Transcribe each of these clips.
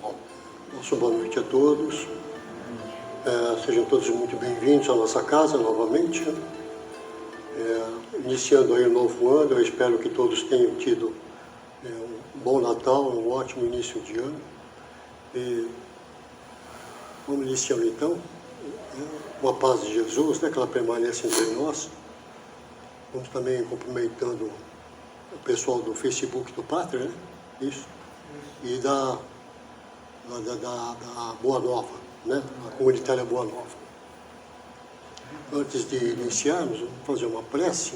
Bom, nossa boa noite a todos. Sejam todos muito bem-vindos à nossa casa novamente. Iniciando aí o novo ano, eu espero que todos tenham tido um bom Natal, um ótimo início de ano. E vamos iniciando então, com a paz de Jesus, que ela permaneça entre nós. Vamos também cumprimentando o pessoal do Facebook do Pátria, né? Isso. E da Boa Nova, né? A comunitária Boa Nova. Antes de iniciarmos, vamos fazer uma prece.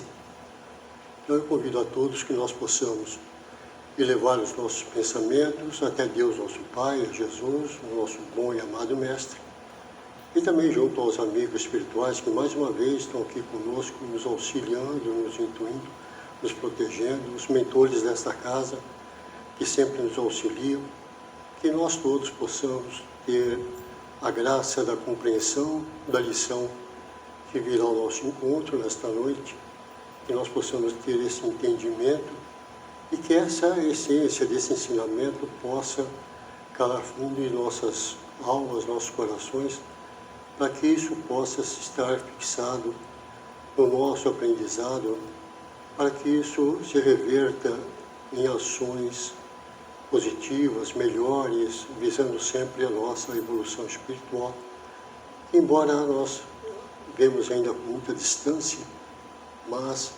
Então eu convido a todos que nós possamos elevar os nossos pensamentos até Deus, nosso Pai, a Jesus, o nosso bom e amado Mestre, e também junto aos amigos espirituais que mais uma vez estão aqui conosco, nos auxiliando, nos intuindo, nos protegendo, os mentores desta casa, que sempre nos auxiliam, que nós todos possamos ter a graça da compreensão da lição que virá ao nosso encontro nesta noite, que nós possamos ter esse entendimento e que essa essência desse ensinamento possa calar fundo em nossas almas, nossos corações, para que isso possa estar fixado no nosso aprendizado, para que isso se reverta em ações positivas, melhores, visando sempre a nossa evolução espiritual. Embora nós vemos ainda com muita distância, mas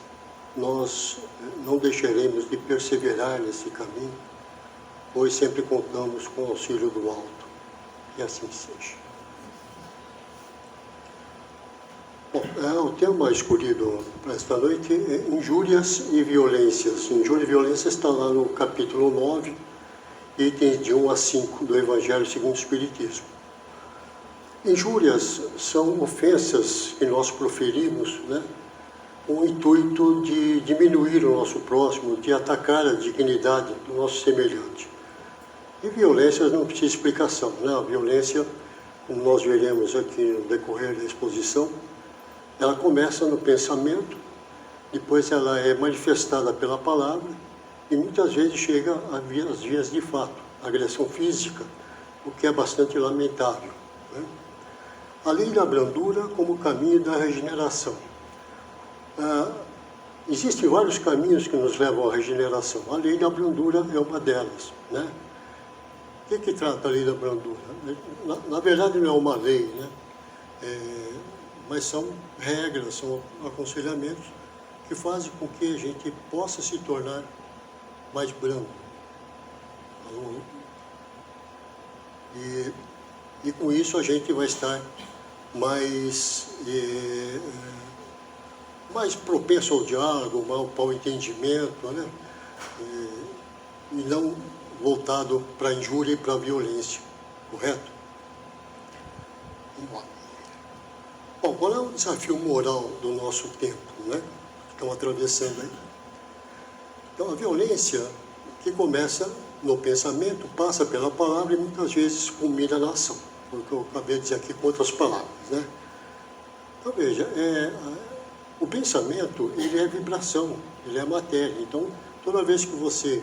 nós não deixaremos de perseverar nesse caminho, pois sempre contamos com o auxílio do alto. Que assim seja. Bom, o tema escolhido para esta noite é injúrias e violências. Injúria e violência está lá no capítulo 9, itens de 1 a 5 do Evangelho segundo o Espiritismo. Injúrias são ofensas que nós proferimos, né, com o intuito de diminuir o nosso próximo, de atacar a dignidade do nosso semelhante. E violências não precisa explicação, né? A violência, como nós veremos aqui no decorrer da exposição, ela começa no pensamento, depois ela é manifestada pela palavra e muitas vezes chega às vias de fato, agressão física, o que é bastante lamentável, né? A lei da brandura como caminho da regeneração. Existem vários caminhos que nos levam à regeneração. A lei da brandura é uma delas, né? O que trata a lei da brandura? Na verdade não é uma lei, né? Mas são regras, são aconselhamentos que fazem com que a gente possa se tornar mais brando. E com isso a gente vai estar mais propenso ao diálogo, ao entendimento, né? E não voltado para a injúria e para a violência, correto? Vamos lá. Bom, qual é o desafio moral do nosso tempo, né? Estamos atravessando aí. Então, a violência que começa no pensamento, passa pela palavra e muitas vezes culmina na ação, porque eu acabei de dizer aqui com outras palavras, né? Então, veja, o pensamento, ele é vibração, ele é matéria. Então, toda vez que você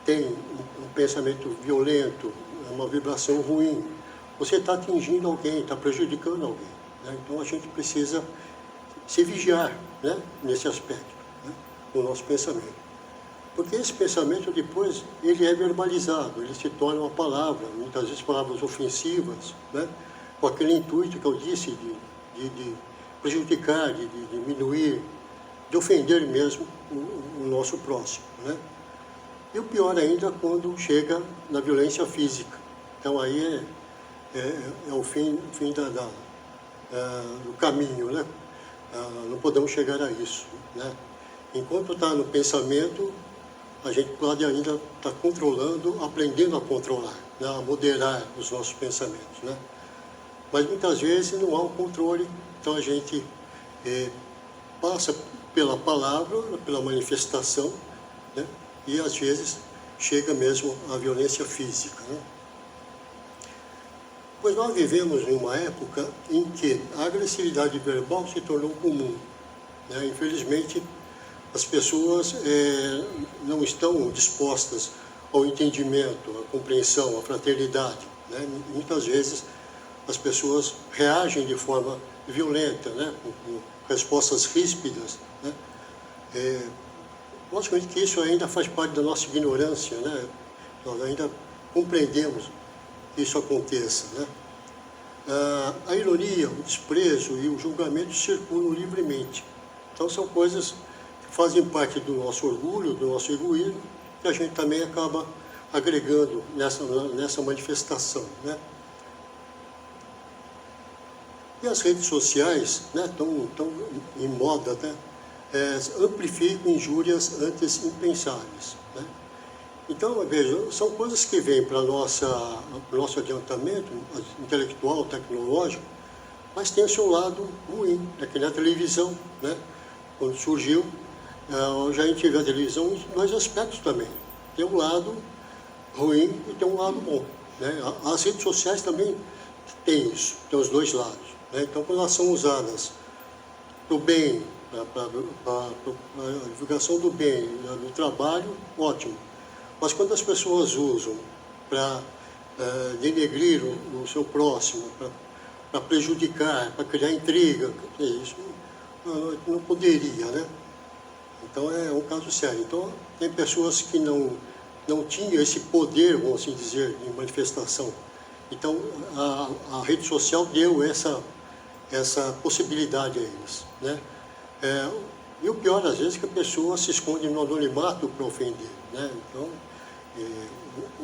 tem um pensamento violento, uma vibração ruim, você está atingindo alguém, está prejudicando alguém, né? Então, a gente precisa se vigiar, né, nesse aspecto, né, no nosso pensamento. Porque esse pensamento depois, ele é verbalizado, ele se torna uma palavra, muitas vezes palavras ofensivas, né, com aquele intuito que eu disse de prejudicar, de diminuir, de ofender mesmo o nosso próximo, né? E o pior ainda quando chega na violência física. Então aí é o fim do caminho, né? Não podemos chegar a isso, né? Enquanto está no pensamento, a gente pode ainda estar controlando, aprendendo a controlar, né? A moderar os nossos pensamentos, né? Mas muitas vezes não há um controle, então a gente passa pela palavra, pela manifestação, né? E às vezes chega mesmo à violência física, né? Pois nós vivemos em uma época em que a agressividade verbal se tornou comum, né? Infelizmente, as pessoas não estão dispostas ao entendimento, à compreensão, à fraternidade, né? Muitas vezes as pessoas reagem de forma violenta, né? Com respostas ríspidas, né? Logicamente que isso ainda faz parte da nossa ignorância, né? Nós ainda compreendemos que isso aconteça, né? A ironia, o desprezo e o julgamento circulam livremente. Então são coisas que fazem parte do nosso orgulho, do nosso egoísmo, que a gente também acaba agregando nessa manifestação, né? E as redes sociais, né, tão em moda, né, amplificam injúrias antes impensáveis, né? Então, veja, são coisas que vêm para o nosso adiantamento intelectual, tecnológico, mas tem o seu lado ruim, é que na televisão, né, quando surgiu, já a gente vê a televisão em dois aspectos também. Tem um lado ruim e tem um lado bom, né? As redes sociais também têm isso, tem os dois lados, né? Então, quando elas são usadas para o bem, para a divulgação do bem, do trabalho, ótimo. Mas quando as pessoas usam para denegrir o seu próximo, para prejudicar, para criar intriga, isso não poderia, né? Então é um caso sério. Então tem pessoas que não tinham esse poder, vamos assim dizer, de manifestação. Então a rede social deu essa possibilidade a eles, né? E o pior, às vezes, é que a pessoa se esconde no anonimato para ofender, né? Então,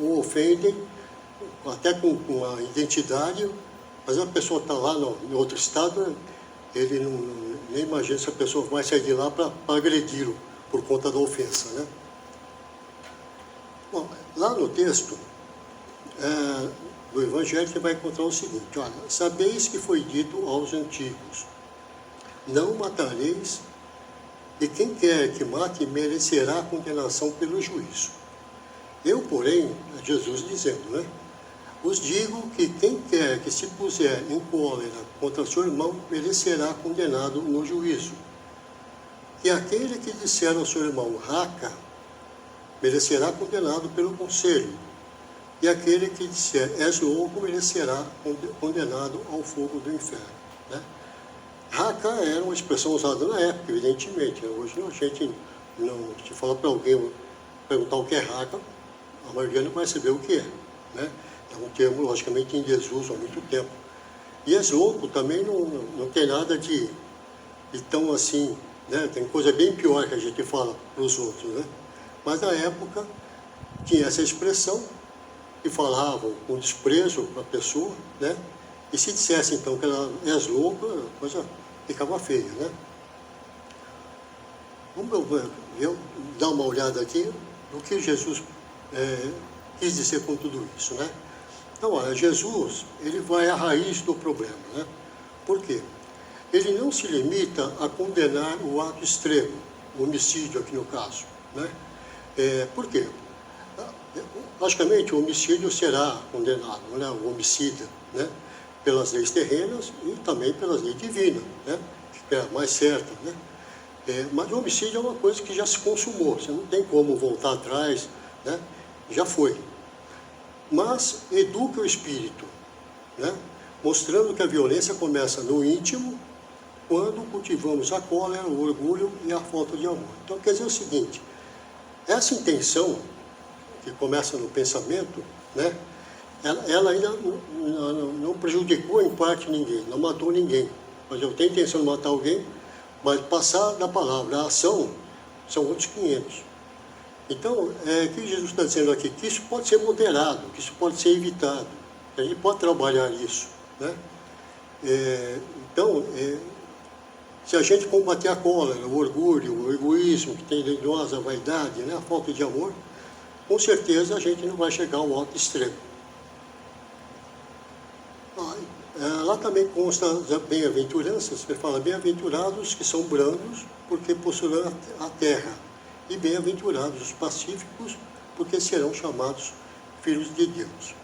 ou ofendem até com a identidade, mas a pessoa está lá em outro estado, ele nem imagina se a pessoa vai sair de lá para agredi-lo por conta da ofensa, né? Bom, lá no texto do Evangelho você vai encontrar o seguinte: olha, sabeis que foi dito aos antigos, não matareis, e quem quer que mate merecerá a condenação pelo juízo. Eu, porém, é Jesus dizendo, né? Vos digo que quem quer que se puser em cólera contra seu irmão merecerá condenado no juízo. E aquele que disser ao seu irmão raca merecerá condenado pelo conselho. E aquele que disser és louco merecerá condenado ao fogo do inferno, né? Raca era uma expressão usada na época, evidentemente, né? Hoje a gente não, se falar para alguém, perguntar o que é raca, a maioria não vai saber o que é, né? É um termo, logicamente, em desuso há muito tempo. E és louco também não tem nada de tão assim, né? Tem coisa bem pior que a gente fala para os outros, né? Mas na época tinha essa expressão e falavam com desprezo para a pessoa, né? E se dissesse então que ela és louca, a coisa ficava feia, né? Vamos dar uma olhada aqui no que Jesus quis dizer com tudo isso, né? Então, olha, Jesus, ele vai à raiz do problema, né? Por quê? Ele não se limita a condenar o ato extremo, o homicídio aqui no caso, né? Por quê? Logicamente, o homicídio será condenado, né? O homicida, né? Pelas leis terrenas e também pelas leis divinas, né? Que é a mais certa, né? Mas o homicídio é uma coisa que já se consumou, você não tem como voltar atrás, né? Já foi. Mas educa o espírito, né? Mostrando que a violência começa no íntimo, quando cultivamos a cólera, o orgulho e a falta de amor. Então, quer dizer o seguinte, essa intenção, que começa no pensamento, né? Ela ainda não prejudicou em parte ninguém, não matou ninguém. Mas eu tenho intenção de matar alguém, mas passar da palavra à ação são outros 500. Então, o que Jesus está dizendo aqui? Que isso pode ser moderado, que isso pode ser evitado. A gente pode trabalhar isso, né? Então, se a gente combater a cólera, o orgulho, o egoísmo que tem dentro de nós, a vaidade, né? A falta de amor, com certeza a gente não vai chegar ao alto extremo. Lá também consta as bem-aventuranças, que fala, bem-aventurados que são brandos, porque possuirão a terra, e bem-aventurados os pacíficos, porque serão chamados filhos de Deus.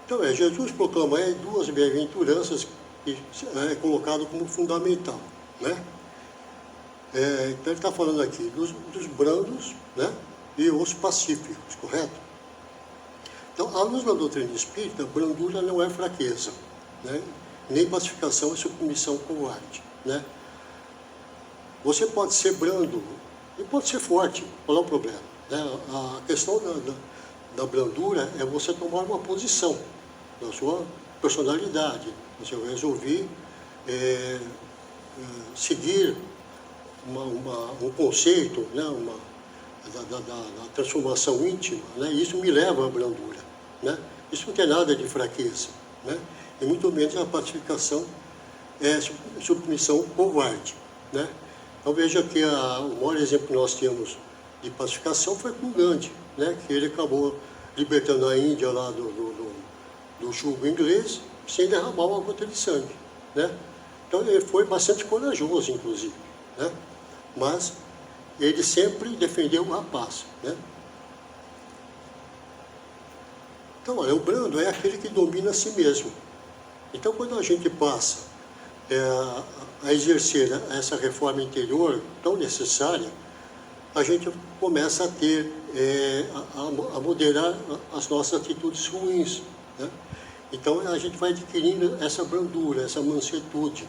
Então, Jesus proclama aí duas bem-aventuranças que é colocado como fundamental, né? Então, ele está falando aqui dos brandos, né? e os pacíficos, correto? Então, à luz da doutrina espírita, brandura não é fraqueza, né? Nem pacificação é submissão covarde, né? Você pode ser brando e pode ser forte, qual é o problema? Né? A questão da brandura é você tomar uma posição na sua personalidade. Você vai resolver seguir um conceito, né? Da transformação íntima, né? Isso me leva à brandura, né? Isso não tem nada de fraqueza, né? E muito menos a pacificação é submissão covarde, né? Então veja que o maior exemplo que nós temos de pacificação foi com Gandhi, né? Que ele acabou libertando a Índia lá do jugo inglês sem derramar uma gota de sangue, né? Então ele foi bastante corajoso, inclusive, né? Mas ele sempre defendeu a paz, né? Então, olha, o brando é aquele que domina a si mesmo. Então, quando a gente passa a exercer essa reforma interior tão necessária, a gente começa a ter, a moderar as nossas atitudes ruins, né? Então, a gente vai adquirindo essa brandura, essa mansuetude.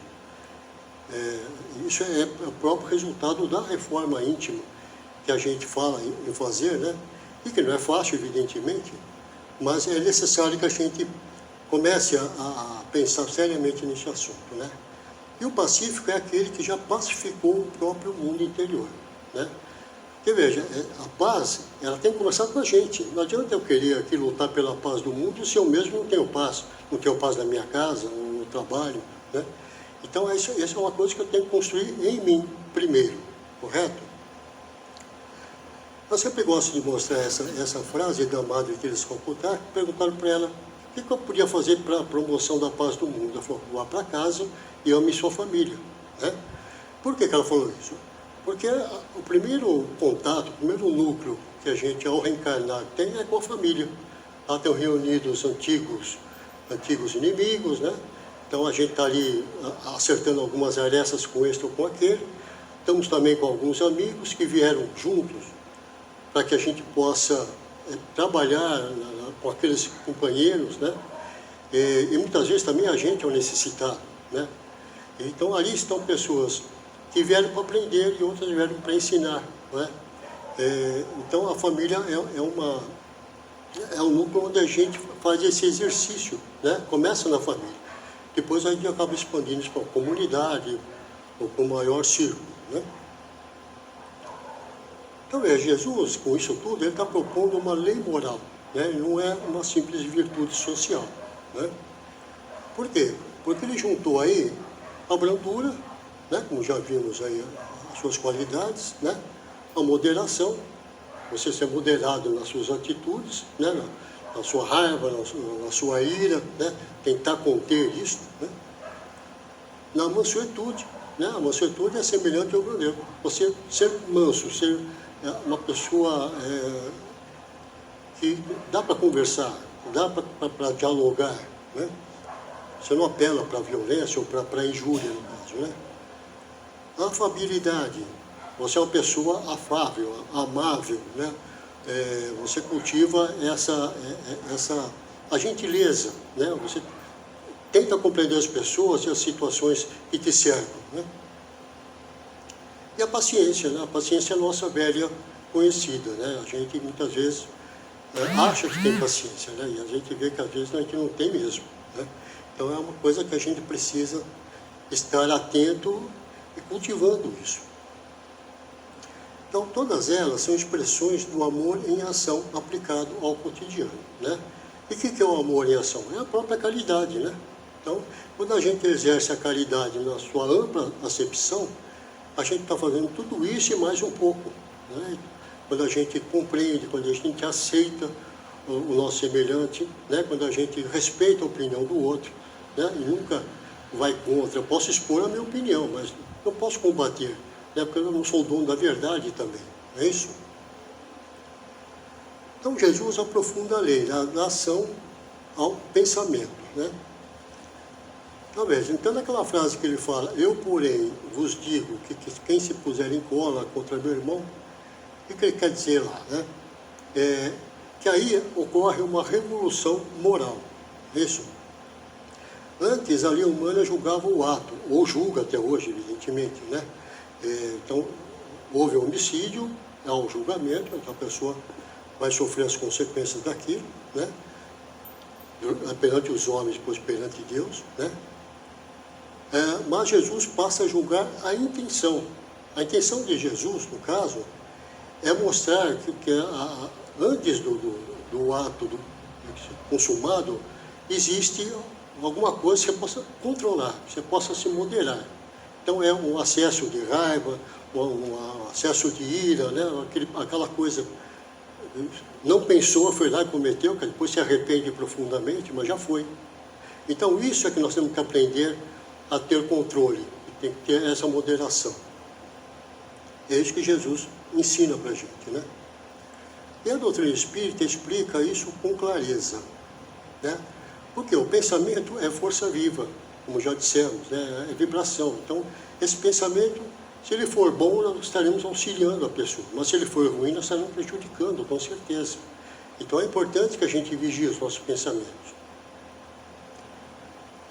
Isso é o próprio resultado da reforma íntima que a gente fala em fazer, né? E que não é fácil, evidentemente, mas é necessário que a gente comece a pensar seriamente nesse assunto, né? E o pacífico é aquele que já pacificou o próprio mundo interior, né? Porque veja, a paz, ela tem que começar com a gente. Não adianta eu querer aqui lutar pela paz do mundo se eu mesmo não tenho paz na minha casa, no trabalho, né? Então, essa é uma coisa que eu tenho que construir em mim primeiro, correto? Eu sempre gosto de mostrar essa frase da Madre Teresa de Calcutá, que perguntaram para ela o que eu podia fazer para a promoção da paz do mundo. Ela falou, vá para casa e ame sua família, né? Por que ela falou isso? Porque o primeiro contato, o primeiro núcleo que a gente, ao reencarnar, tem é com a família. Lá estão reunidos antigos inimigos, né? Então, a gente está ali acertando algumas arestas com este ou com aquele. Estamos também com alguns amigos que vieram juntos para que a gente possa trabalhar com aqueles companheiros, né? E muitas vezes também a gente é o necessitado, né? Então, ali estão pessoas que vieram para aprender e outras vieram para ensinar, né? Então, a família é um núcleo onde a gente faz esse exercício, né? Começa na família. Depois a gente acaba expandindo isso para a comunidade, ou para o maior círculo, né? Então, Jesus, com isso tudo, ele está propondo uma lei moral, né? Não é uma simples virtude social, né? Por quê? Porque ele juntou aí a brandura, né? Como já vimos aí as suas qualidades, né? A moderação, você ser moderado nas suas atitudes, né? Na sua raiva, na sua ira, né? Tentar conter isso, né? Na mansuetude, né? A mansuetude é semelhante ao brandeu. Você ser manso, ser uma pessoa que dá para conversar, dá para dialogar, né? Você não apela para a violência ou para a injúria, no caso, né? A afabilidade, você é uma pessoa afável, amável, né? Você cultiva a gentileza, né? Você tenta compreender as pessoas e as situações que te cercam, né? E a paciência, né? A paciência é a nossa velha conhecida, né? A gente muitas vezes acha que tem paciência, né? E a gente vê que às vezes a gente não tem mesmo, né? Então é uma coisa que a gente precisa estar atento e cultivando isso. Então, todas elas são expressões do amor em ação aplicado ao cotidiano, né? E o que é o amor em ação? É a própria caridade, né? Então, quando a gente exerce a caridade na sua ampla acepção, a gente está fazendo tudo isso e mais um pouco, né? Quando a gente compreende, quando a gente aceita o nosso semelhante, né? Quando a gente respeita a opinião do outro, né? E nunca vai contra. Eu posso expor a minha opinião, mas não posso combater, né? Porque eu não sou o dono da verdade também, não é isso? Então, Jesus aprofunda a lei, da ação ao pensamento, né? Então, veja, então naquela frase que ele fala, eu, porém, vos digo que quem se puser em cola contra meu irmão, o que ele quer dizer lá? Né? Que aí ocorre uma revolução moral. Isso. Antes, a linha humana julgava o ato, ou julga até hoje, evidentemente. Né? Então, houve um homicídio, há um julgamento, então a pessoa vai sofrer as consequências daquilo, né? Perante os homens, depois perante Deus. Né? Mas Jesus passa a julgar a intenção. A intenção de Jesus, no caso, é mostrar que antes do ato consumado, existe alguma coisa que você possa controlar, que você possa se moderar. Então é um acesso de raiva, um acesso de ira, né? Aquela coisa, não pensou, foi lá e cometeu, que depois se arrepende profundamente, mas já foi. Então isso é que nós temos que aprender a ter controle, tem que ter essa moderação. É isso que Jesus ensina para a gente, né? E a doutrina espírita explica isso com clareza, né? Porque o pensamento é força viva, como já dissemos, né? É vibração. Então, esse pensamento, se ele for bom, nós estaremos auxiliando a pessoa, mas se ele for ruim, nós estaremos prejudicando, com certeza. Então, é importante que a gente vigie os nossos pensamentos.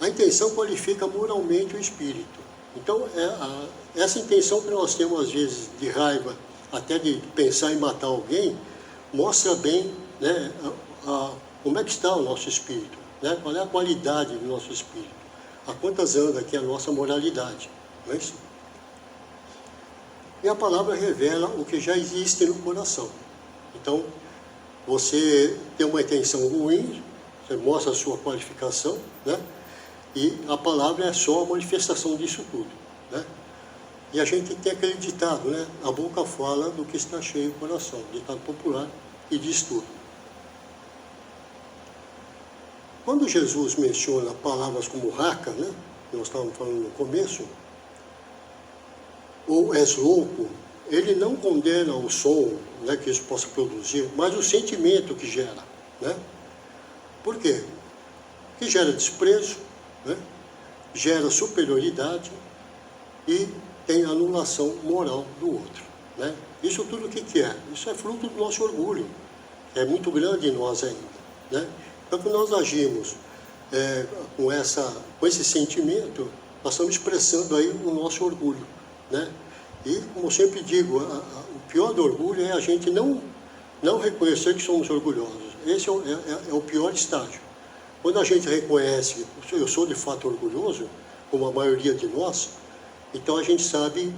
A intenção qualifica moralmente o espírito. Então, essa intenção que nós temos, às vezes, de raiva, até de pensar em matar alguém, mostra bem, né, como é que está o nosso espírito, né? Qual é a qualidade do nosso espírito, a quantas anda aqui a nossa moralidade, não é isso? E a palavra revela o que já existe no coração. Então, você tem uma intenção ruim, você mostra a sua qualificação, né? E a palavra é só a manifestação disso tudo, né? E a gente tem aquele ditado, né? A boca fala do que está cheio o coração, ditado popular, e diz tudo. Quando Jesus menciona palavras como raca, né? Que nós estávamos falando no começo, ou és louco, ele não condena o som, né, que isso possa produzir, mas o sentimento que gera, né? Por quê? Que gera desprezo, né? Gera superioridade e tem anulação moral do outro, né? Isso tudo o que é? Isso é fruto do nosso orgulho, que é muito grande em nós ainda, né? Então, quando nós agimos com esse sentimento, nós estamos expressando aí o nosso orgulho, né? E, como eu sempre digo, o pior do orgulho é a gente não reconhecer que somos orgulhosos. Esse é o pior estágio. Quando a gente reconhece que eu sou de fato orgulhoso, como a maioria de nós, então a gente sabe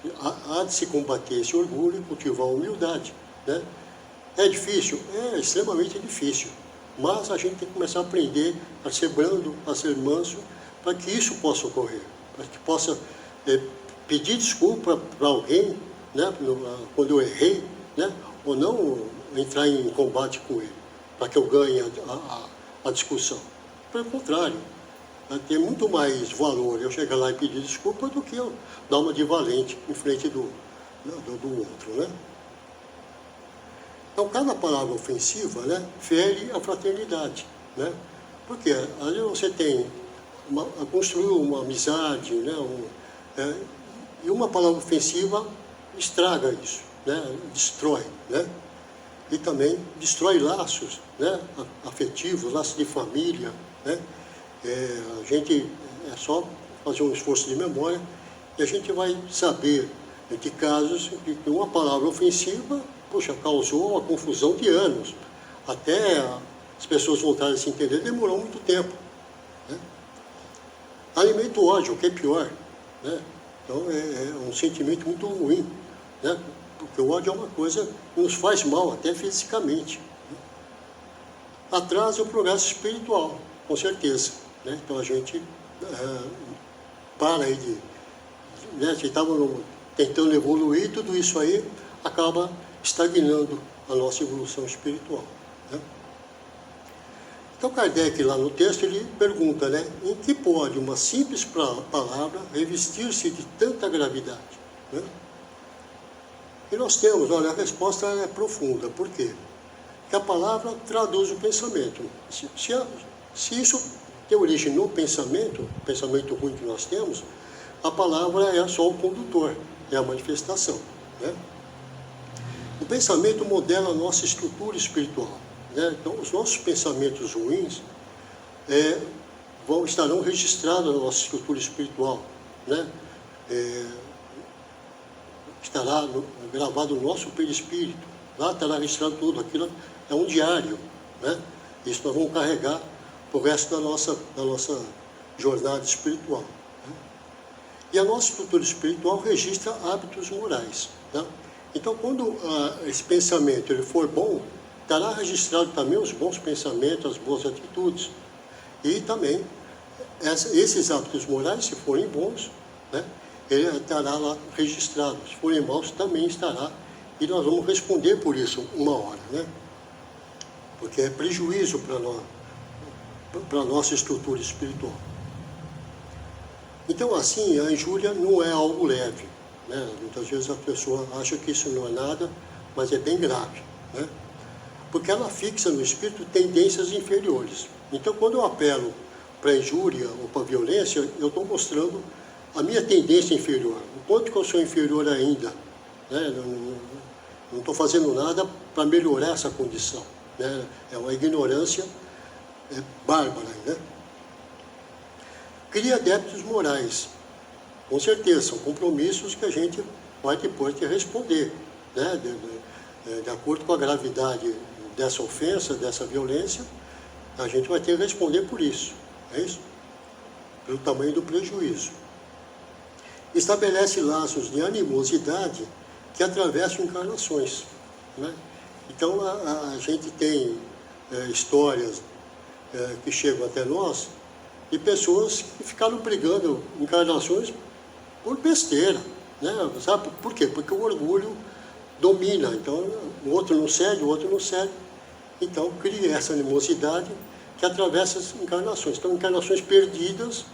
que há de se combater esse orgulho e cultivar a humildade, né? É difícil? É extremamente difícil. Mas a gente tem que começar a aprender a ser brando, a ser manso, para que isso possa ocorrer, para que possa pedir desculpa para alguém, né, quando eu errei, né, ou não entrar em combate com ele, para que eu ganhe a discussão. Pelo contrário, tem muito mais valor eu chegar lá e pedir desculpa do que eu dar uma de valente em frente do outro, né? Então, cada palavra ofensiva, né, fere a fraternidade, né? Porque às vezes você construiu uma amizade, né, e uma palavra ofensiva estraga isso, né, destrói, né? E também destrói laços, né, afetivos, laços de família, né? A gente é só fazer um esforço de memória e a gente vai saber de casos em que uma palavra ofensiva, poxa, causou uma confusão de anos. Até as pessoas voltarem a se entender, demorou muito tempo, né? Alimenta o ódio, o que é pior, né? Então é um sentimento muito ruim, né? Porque o ódio é uma coisa que nos faz mal, até fisicamente, né? Atrasa o progresso espiritual, com certeza, né? Então a gente para aí né? A gente estava tentando evoluir, tudo isso aí acaba estagnando a nossa evolução espiritual, né? Então Kardec, lá no texto, ele pergunta, né, em que pode uma simples palavra revestir-se de tanta gravidade, né? E nós temos, olha, a resposta é profunda. Por quê? Porque a palavra traduz o pensamento. Se isso tem origem no pensamento, o pensamento ruim que nós temos, a palavra é só o condutor, é a manifestação, né? O pensamento modela a nossa estrutura espiritual, né? Então, os nossos pensamentos ruins estarão registrados na nossa estrutura espiritual, né? Estará gravado no nosso perispírito, lá estará registrado tudo, aquilo é um diário, né? Isso nós vamos carregar para o resto da nossa jornada espiritual, né? E a nossa estrutura espiritual registra hábitos morais, né? Então, quando esse pensamento ele for bom, estará registrado também os bons pensamentos, as boas atitudes. E também, esses hábitos morais, se forem bons, né, ele estará lá registrado. Se forem maus, também estará. E nós vamos responder por isso uma hora, né? Porque é prejuízo para a nossa estrutura espiritual. Então, assim, a injúria não é algo leve, né? Muitas vezes a pessoa acha que isso não é nada, mas é bem grave, né? Porque ela fixa no espírito tendências inferiores. Então, quando eu apelo para a injúria ou para a violência, eu estou mostrando a minha tendência inferior, o quanto que eu sou inferior ainda, né? Não estou fazendo nada para melhorar essa condição, né? É uma ignorância bárbara, né? Cria débitos morais, com certeza, são compromissos que a gente vai depois de responder, né? De acordo com a gravidade dessa ofensa, dessa violência, a gente vai ter que responder por isso, é isso? Pelo tamanho do prejuízo. Estabelece laços de animosidade que atravessam encarnações, né? Então, a gente tem histórias que chegam até nós de pessoas que ficaram brigando encarnações por besteira, né? Sabe por quê? Porque o orgulho domina, então o outro não cede, o outro não cede, então cria essa animosidade que atravessa as encarnações. Então, encarnações perdidas,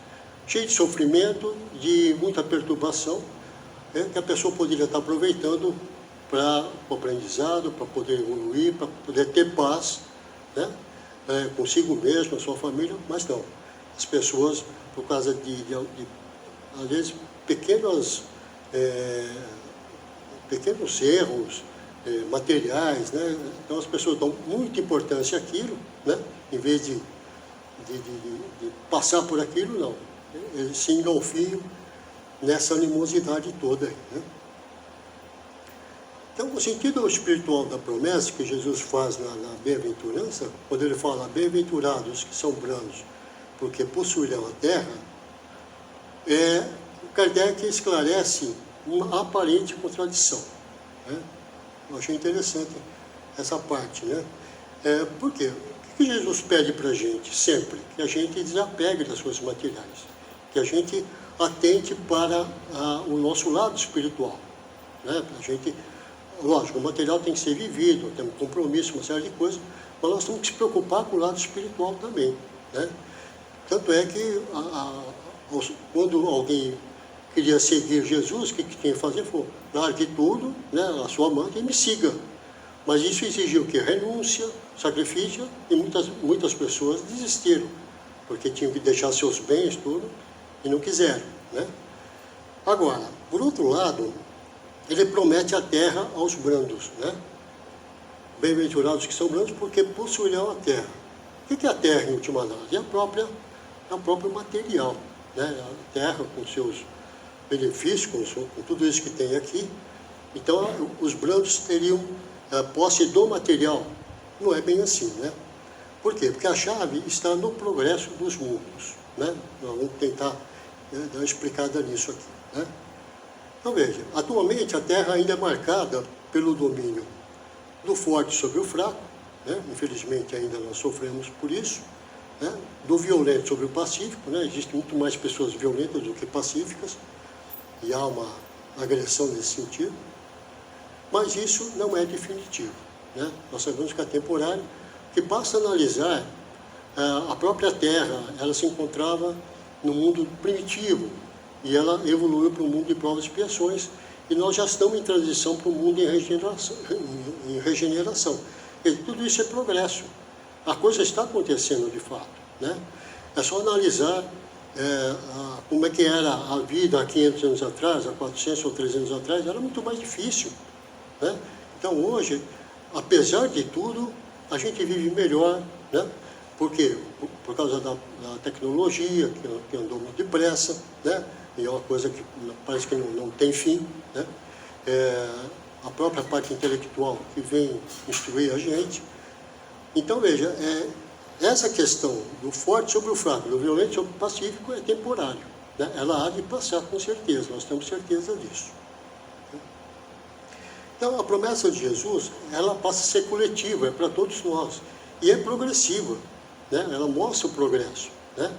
cheias de sofrimento, de muita perturbação, que a pessoa poderia estar aproveitando para o aprendizado, para poder evoluir, para poder ter paz, né? Consigo mesmo, a sua família, mas não. As pessoas, por causa às vezes, pequenos erros materiais, né? Então as pessoas dão muita importância àquilo, né? Em vez de passar por aquilo, não. Eles se engalfiam nessa animosidade toda aí, né? Então, o sentido espiritual da promessa que Jesus faz na bem-aventurança, quando ele fala bem-aventurados que são brandos, porque possuirão a terra, Kardec esclarece uma aparente contradição, né? Eu achei interessante essa parte, né? Por quê? O que Jesus pede para a gente sempre? Que a gente desapegue das coisas materiais, que a gente atente para o nosso lado espiritual, né? A gente, lógico, o material tem que ser vivido, temos compromisso, uma série de coisas, mas nós temos que se preocupar com o lado espiritual também, né? Tanto é que quando alguém queria seguir Jesus, o que tinha que fazer? Foi largue tudo, né, a sua manta, e me siga. Mas isso exigiu o quê? Renúncia, sacrifício, e muitas pessoas desistiram, porque tinham que deixar seus bens, tudo, e não quiseram, né? Agora, por outro lado, ele promete a terra aos brandos, né? Bem-aventurados que são brandos, porque possuirão a terra. O que é a terra, em última análise? É o próprio material, né? A terra com seus benefícios, com tudo isso que tem aqui. Então, os brandos teriam posse do material. Não é bem assim, né? Por quê? Porque a chave está no progresso dos mundos, né? Nós vamos tentar dar uma explicada nisso aqui, né? Então, veja, atualmente a Terra ainda é marcada pelo domínio do forte sobre o fraco, né? Infelizmente ainda nós sofremos por isso, né? Do violento sobre o pacífico, né? Existem muito mais pessoas violentas do que pacíficas, e há uma agressão nesse sentido, mas isso não é definitivo, né? Nós sabemos que é temporário, que basta analisar a própria Terra, ela se encontrava no mundo primitivo, e ela evoluiu para o mundo de provas e expiações, e nós já estamos em transição para o mundo em regeneração. E tudo isso é progresso. A coisa está acontecendo de fato, né? É só analisar como é que era a vida há 500 anos atrás, há 400 ou 300 anos atrás, era muito mais difícil, né? Então, hoje, apesar de tudo, a gente vive melhor, né? Por quê? Por causa da tecnologia, que andou muito depressa, né? E é uma coisa que parece que não tem fim, né? A própria parte intelectual que vem instruir a gente. Então, veja, essa questão do forte sobre o fraco, do violento sobre o pacífico é temporário, né? Ela há de passar com certeza, nós temos certeza disso. Então, a promessa de Jesus, ela passa a ser coletiva, é para todos nós, e é progressiva, né? Ela mostra o progresso, né?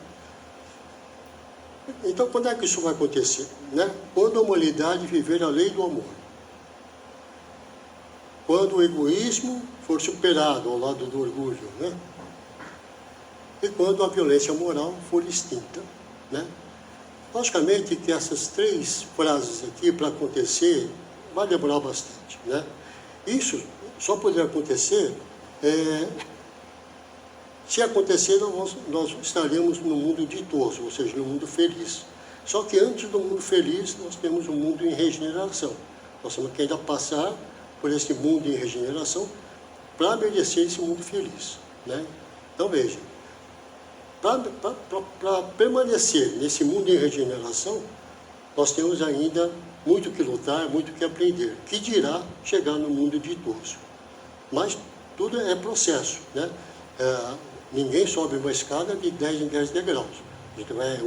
Então, quando é que isso vai acontecer? Né? Quando a humanidade viver a lei do amor. Quando o egoísmo for superado ao lado do orgulho, né? E quando a violência moral for extinta, né? Logicamente que essas três frases aqui, para acontecer, vai demorar bastante, né? Isso só poderá acontecer, se acontecer, nós estaríamos no mundo ditoso, ou seja, no mundo feliz. Só que antes do mundo feliz, nós temos um mundo em regeneração. Nós temos que ainda passar por esse mundo em regeneração para merecer esse mundo feliz, né? Então, veja, para permanecer nesse mundo em regeneração, nós temos ainda muito que lutar, muito que aprender, que dirá chegar no mundo ditoso. Mas tudo é processo, né? Ninguém sobe uma escada de 10 em 10 degraus. A gente vai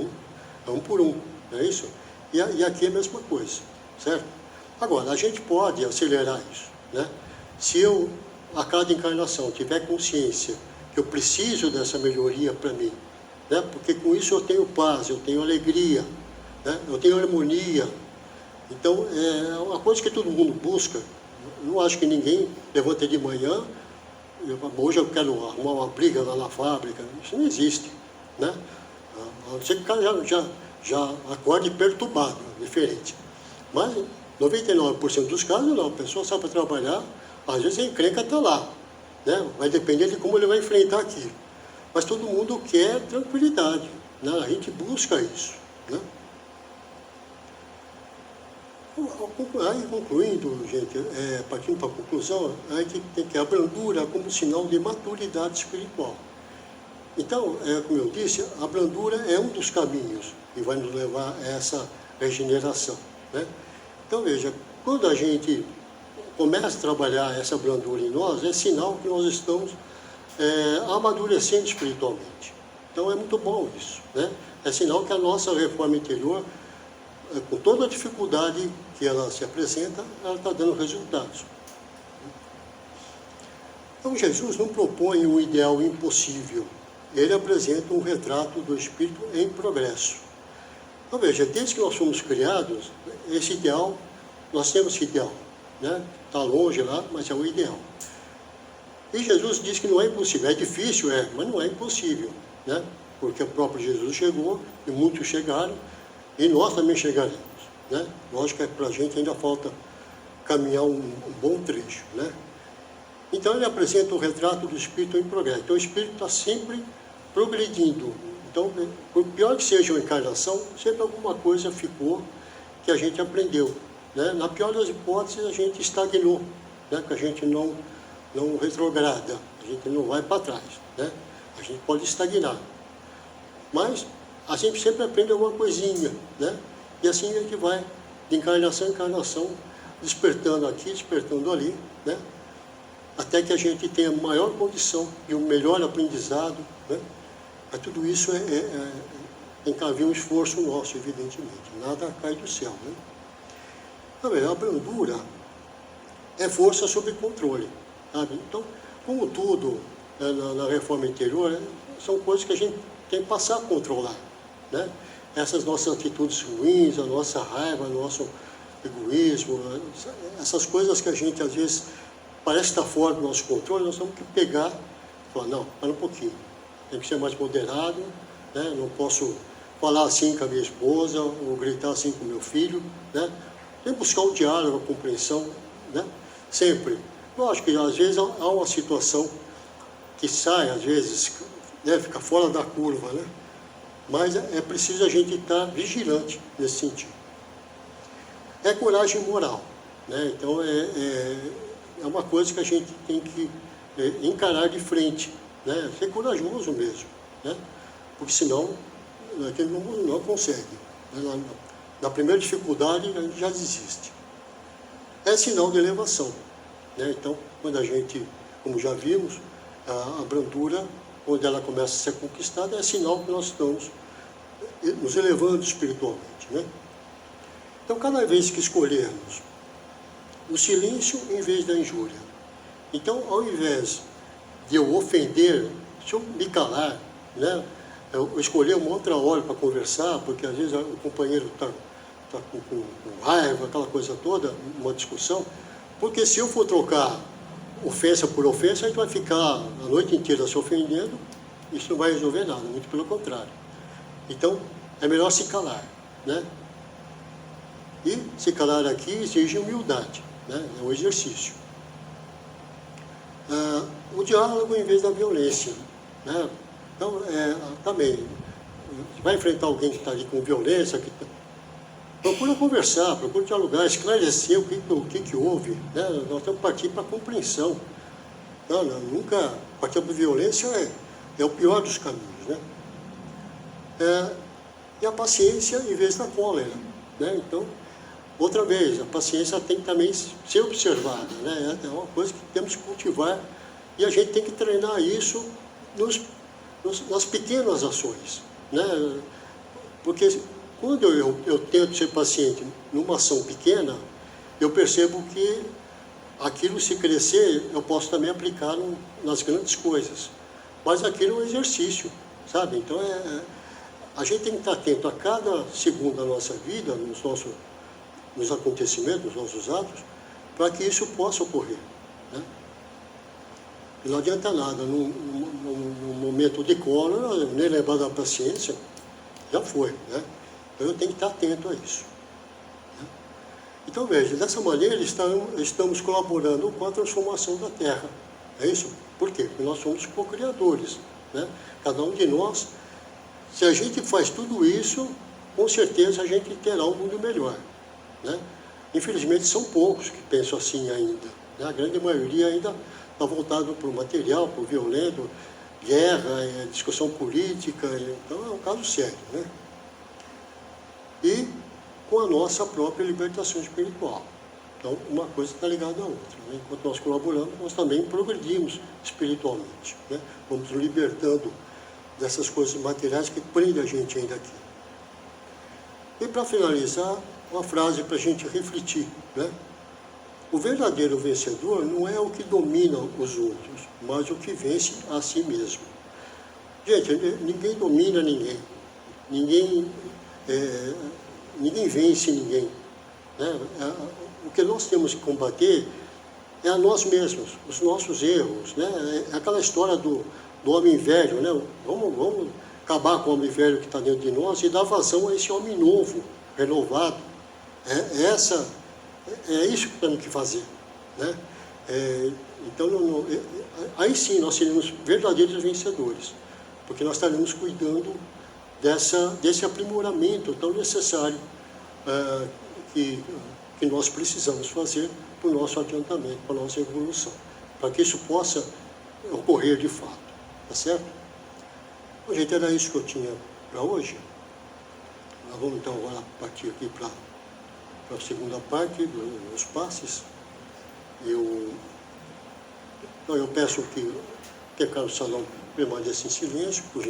um por um, não é isso? E aqui é a mesma coisa, certo? Agora, a gente pode acelerar isso, né? Se eu, a cada encarnação, tiver consciência que eu preciso dessa melhoria para mim, né? Porque com isso eu tenho paz, eu tenho alegria, né? Eu tenho harmonia. Então, é uma coisa que todo mundo busca. Eu não acho que ninguém levanta de manhã, hoje eu quero arrumar uma briga lá na fábrica. Isso não existe, né? A não ser que o cara já acorde perturbado, diferente. Mas 99% dos casos não, a pessoa sai para trabalhar, às vezes a encrenca está lá, né? Vai depender de como ele vai enfrentar aquilo. Mas todo mundo quer tranquilidade, né? A gente busca isso, né? Aí, concluindo, gente, partindo para a conclusão, a gente tem que a brandura como sinal de maturidade espiritual. Então, como eu disse, a brandura é um dos caminhos que vai nos levar a essa regeneração, né? Então, veja, quando a gente começa a trabalhar essa brandura em nós, é sinal que nós estamos amadurecendo espiritualmente. Então, é muito bom isso, né? É sinal que a nossa reforma interior, com toda a dificuldade que ela se apresenta, ela está dando resultados. Então, Jesus não propõe um ideal impossível. Ele apresenta um retrato do Espírito em progresso. Então, veja, desde que nós fomos criados, esse ideal, nós temos esse ideal, né? Está longe lá, mas é o ideal. E Jesus diz que não é impossível. É difícil, mas não é impossível, né? Porque o próprio Jesus chegou, e muitos chegaram, e nós também chegaremos, né? Lógico que para a gente ainda falta caminhar um bom trecho, né? Então, ele apresenta o retrato do Espírito em progresso. Então, o Espírito está sempre progredindo. Então, por pior que seja a encarnação, sempre alguma coisa ficou que a gente aprendeu, né? Na pior das hipóteses, a gente estagnou, né? Que a gente não retrograda, a gente não vai para trás, né? A gente pode estagnar. Mas a gente sempre aprende alguma coisinha, né? E assim a gente vai, de encarnação em encarnação, despertando aqui, despertando ali, né? Até que a gente tenha maior condição e um melhor aprendizado, né? Mas tudo isso tem que haver um esforço nosso, evidentemente. Nada cai do céu, né? A brandura é força sob controle, sabe? Então, como tudo na reforma interior, são coisas que a gente tem que passar a controlar, né? Essas nossas atitudes ruins, a nossa raiva, o nosso egoísmo, essas coisas que a gente às vezes parece estar fora do nosso controle, nós temos que pegar e falar, não, para um pouquinho, tem que ser mais moderado, né? Não posso falar assim com a minha esposa, ou gritar assim com o meu filho, né? Tem que buscar o diálogo, a compreensão, né? Sempre. Lógico que às vezes há uma situação que sai, às vezes, né? Fica fora da curva, né? Mas é preciso a gente estar vigilante nesse sentido. É coragem moral, né? Então, é uma coisa que a gente tem que encarar de frente, né? Ser corajoso mesmo, né? Porque senão a gente não consegue. Né? Na primeira dificuldade a gente já desiste. É sinal de elevação, né? Então, quando a gente, como já vimos, a brandura, quando ela começa a ser conquistada, é sinal que nós estamos nos elevando espiritualmente, né? Então, cada vez que escolhermos o silêncio em vez da injúria, então, ao invés de eu ofender, se eu me calar, né? Eu escolher uma outra hora para conversar, porque às vezes o companheiro está com raiva, aquela coisa toda, uma discussão, porque se eu for trocar ofensa por ofensa, a gente vai ficar a noite inteira se ofendendo, isso não vai resolver nada, muito pelo contrário. Então, é melhor se calar, né? E se calar aqui exige humildade, né? É um exercício. O diálogo em vez da violência, né? Então, também, vai enfrentar alguém que está ali com violência, procura conversar, procura dialogar, esclarecer o que houve, né? Nós temos que partir para a compreensão. Não, nunca partir para a violência é o pior dos caminhos, né? E a paciência em vez da cólera, né? Então, outra vez, a paciência tem que também ser observada, né? É uma coisa que temos que cultivar e a gente tem que treinar isso nas pequenas ações, né? Porque quando eu tento ser paciente numa ação pequena, eu percebo que aquilo, se crescer, eu posso também aplicar nas grandes coisas. Mas aquilo é um exercício, sabe? Então, a gente tem que estar atento a cada segundo da nossa vida, nos acontecimentos, nos nossos atos, para que isso possa ocorrer, né? E não adianta nada, num momento de cólera, nem lembrar da paciência, já foi, né? Então eu tenho que estar atento a isso, né? Então veja, dessa maneira estamos colaborando com a transformação da Terra, é isso? Por quê? Porque nós somos co-criadores, né? Cada um de nós, se a gente faz tudo isso, com certeza a gente terá um mundo melhor, né? Infelizmente são poucos que pensam assim ainda, né? A grande maioria ainda está voltado para o material, para o violento, guerra, discussão política, então é um caso sério, né? E com a nossa própria libertação espiritual. Então, uma coisa está ligada à outra, né? Enquanto nós colaboramos, nós também progredimos espiritualmente, né? Vamos nos libertando dessas coisas materiais que prendem a gente ainda aqui. E para finalizar, uma frase para a gente refletir, né? O verdadeiro vencedor não é o que domina os outros, mas o que vence a si mesmo. Gente, ninguém domina ninguém. Ninguém vence ninguém, né? O que nós temos que combater é a nós mesmos, os nossos erros, né? É aquela história do homem velho, né? Vamos acabar com o homem velho que está dentro de nós e dar vazão a esse homem novo, renovado. É isso que temos que fazer, né? Então, aí sim nós seremos verdadeiros vencedores, porque nós estaremos cuidando desse aprimoramento tão necessário que nós precisamos fazer para o nosso adiantamento, para a nossa evolução, para que isso possa ocorrer de fato, tá certo? Bom, gente, era isso que eu tinha para hoje. Nós vamos então agora partir aqui para a segunda parte dos passes. Então eu peço que o salão permaneça em silêncio, por